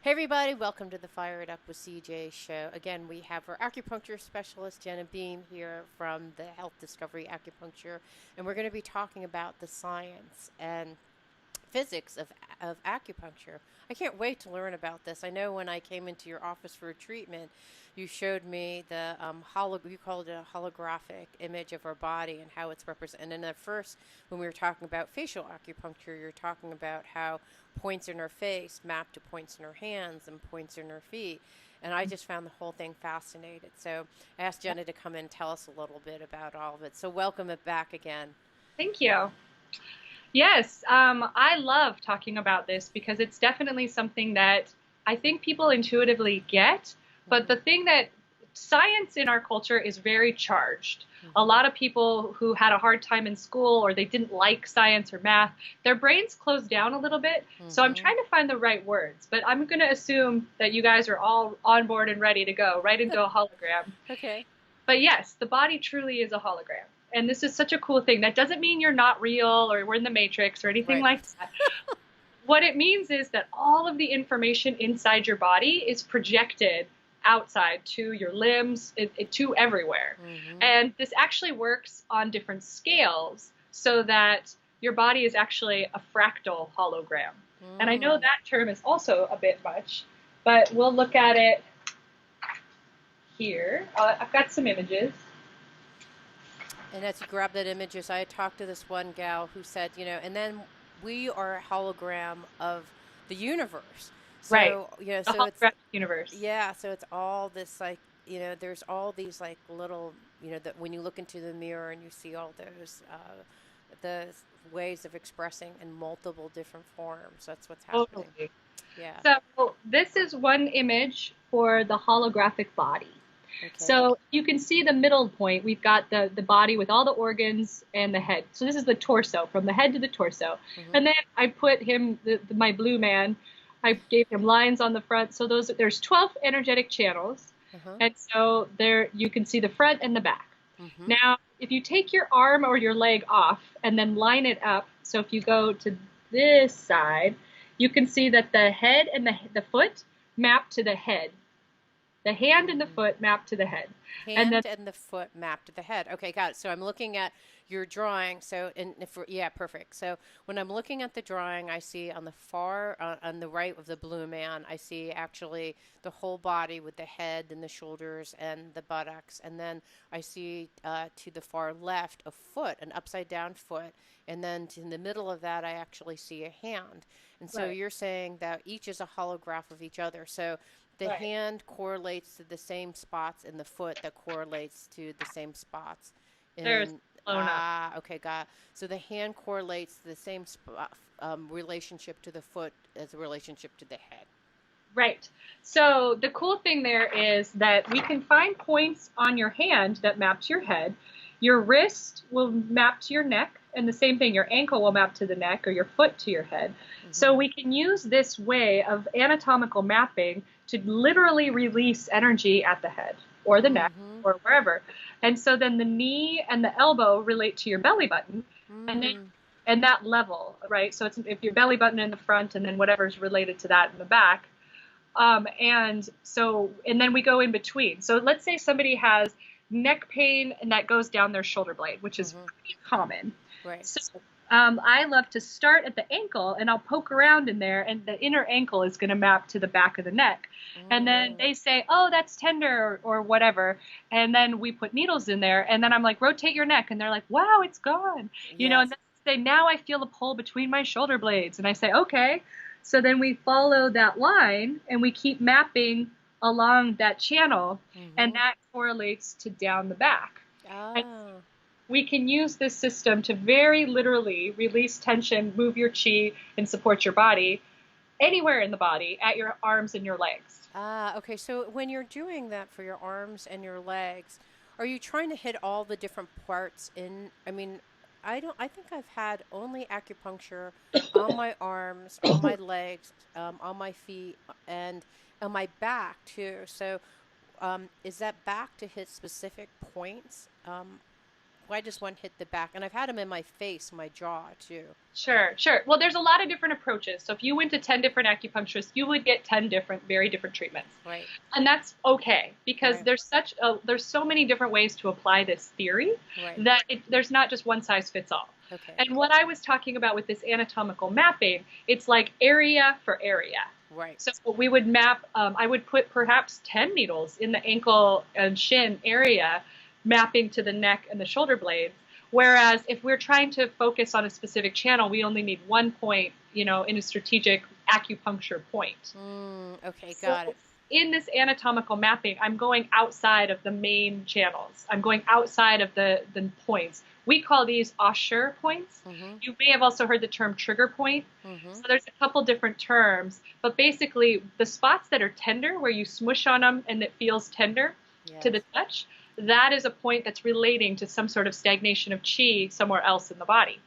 Hey everybody, welcome to the Fire It Up with CJ show. Again, we have our acupuncture specialist, Jenna Beam, here from the Health Discovery Acupuncture, and we're going to be talking about the science and physics of acupuncture. I can't wait to learn about this. I know when I came into your office for a treatment, you showed me the you called it a holographic image of our body and how it's represented. And at first, when we were talking about facial acupuncture, you're talking about how points in our face map to points in our hands and points in our feet. And I just found the whole thing fascinating. So I asked Jenna to come in and tell us a little bit about all of it. So welcome it back again. Thank you. Yes, I love talking about this because it's definitely something that I think people intuitively get. But the thing that science in our culture is very charged. A Mm-hmm. lot of people who had a hard time in school or they didn't like science or math, their brains closed down a little bit. So I'm Mm-hmm. trying to find the right words. But I'm going to assume that you guys are all on board and ready to go right into a hologram. Okay. But yes, the body truly is a hologram. And this is such a cool thing. That doesn't mean you're not real or we're in the Matrix or anything Right. like that. What it means is that all of the information inside your body is projected outside to your limbs, to everywhere. Mm-hmm. And this actually works on different scales so that your body is actually a fractal hologram. And I know Mm. that term is also a bit much, but we'll look at it here. I've got some images. And as you grab that images, I had talked to this one gal who said, and then we are a hologram of the universe. Right. So, The so it's, holographic universe. yeah, so it's all this like, there's all these like little, that when you look into the mirror and you see all those, the ways of expressing in multiple different forms. That's what's happening. Totally. Yeah. So this is one image for the holographic body. Okay. So you can see the middle point. We've got the body with all the organs and the head. So this is the torso, from the head to the torso. Mm-hmm. And then I put him, my blue man, I gave him lines on the front. So there's 12 energetic channels. Uh-huh. And so there you can see the front and the back. Mm-hmm. Now, if you take your arm or your leg off and then line it up, so if you go to this side, you can see that the head and the foot map to the head. The hand and the Mm. foot map to the head. And then Hand and the foot mapped to the head. Okay, got it. So I'm looking at your drawing. So, yeah, perfect. So when I'm looking at the drawing, I see on the far, on the right of the blue man, I see actually the whole body with the head and the shoulders and the buttocks. And then I see to the far left a foot, an upside down foot. And then in the middle of that, I actually see a hand. And so right, you're saying that each is a holograph of each other. So the right. hand correlates to the same spots in the foot that correlates to the same spots There's in Lona. okay, got it. So the hand correlates to the same spot, relationship to the foot as a relationship to the head. Right. So the cool thing there is that we can find points on your hand that map to your head. Your wrist will map to your neck, and the same thing, your ankle will map to the neck or your foot to your head. Mm-hmm. So we can use this way of anatomical mapping to literally release energy at the head or the neck Mm-hmm. or wherever. And so then the knee and the elbow relate to your belly button, and then Mm. and that level, right? So it's if your belly button in the front and then whatever's related to that in the back. And then we go in between. So let's say somebody has neck pain and that goes down their shoulder blade, which is Mm-hmm. pretty common. Right. So I love to start at the ankle and I'll poke around in there, and the inner ankle is going to map to the back of the neck. And then Mm. they say, oh, that's tender or whatever. And then we put needles in there, and then I'm like, rotate your neck. And they're like, wow, it's gone. And Yes. then they say, now I feel a pull between my shoulder blades. And I say, okay. So then we follow that line and we keep mapping along that channel, and Mm-hmm. that correlates to down the back. And Ah. we can use this system to very literally release tension, move your chi, and support your body anywhere in the body at your arms and your legs. Ah, okay. So when you're doing that for your arms and your legs, are you trying to hit all the different parts in? I mean, I think I've had only acupuncture on my arms, on my legs, on my feet, and on my back too. So, is that back to hit specific points? why does one hit the back? And I've had them in my face, my jaw too. Sure, sure. Well, there's a lot of different approaches. So if you went to 10 different acupuncturists, you would get 10 different, very different treatments. Right. And that's okay because Right. there's so many different ways to apply this theory Right. that there's not just one size fits all. Okay. And what I was talking about with this anatomical mapping, it's like area for area. Right. So we would map, I would put perhaps 10 needles in the ankle and shin area, mapping to the neck and the shoulder blades. Whereas if we're trying to focus on a specific channel, we only need 1 point, in a strategic acupuncture point. Okay, So got it. in this anatomical mapping, I'm going outside of the main channels. I'm going outside of the points. We call these Osher points. You may have also heard the term trigger point. So there's a couple different terms, but basically the spots that are tender, where you smush on them and it feels tender to the touch, that is a point that's relating to some sort of stagnation of chi somewhere else in the body.